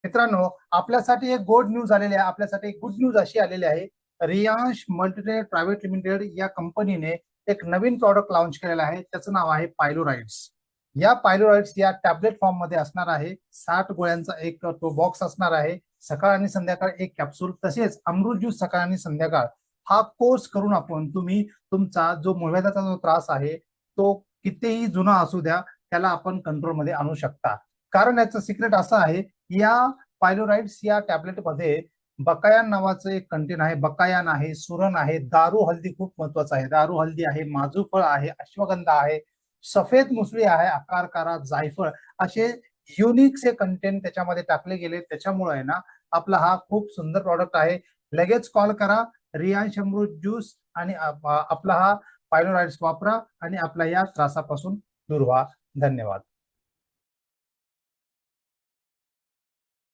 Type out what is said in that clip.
मित्रांनो, आपल्यासाठी एक गुड न्यूज आलेली आहे. आपल्यासाठी एक गुड न्यूज अशी आलेली आहे. रियांश मल्टीट्रेड प्रायव्हेट लिमिटेड या कंपनीने एक नवीन प्रॉडक्ट लॉन्च केलेला आहे. त्याचं नाव आहे पायलोराइड्स. या पायलोराइड्स या टॅबलेट फॉर्म मध्ये असणार आहे. 60 गोळ्यांचा एक तो बॉक्स असणार आहे. सकाळ आणि संध्याकाळ एक कॅप्सूल, तसेच अमृत ज्यूस सकाळ आणि संध्याकाळ हा कोर्स करून आपण तुम्ही तुमचा जो मूळव्याधाचा जो त्रास आहे तो कितीही जुना असू द्या त्याला आपण कंट्रोलमध्ये आणू शकता. कारण याचं सिक्रेट असं आहे, या पायलोराइड्स या टॅबलेट मध्ये बकायान नावाचं एक कंटेन आहे. बकायान आहे, सुरण आहे, दारू हल्दी खूप महत्वाचं आहे. दारू हल्दी आहे, माजूफळ आहे, अश्वगंधा आहे, सफेद मुसळी आहे, आकारकारा, जायफळ असे युनिक से कंटेंट त्याच्यामध्ये टाकले गेले. त्याच्यामुळे आहे ना आपला हा खूप सुंदर प्रॉडक्ट आहे. लगेच कॉल करा, रियांश अमृत ज्यूस आणि आपला हा पायलोराइड्स वापरा आणि आपल्या या त्रासापासून दूर व्हा. धन्यवाद.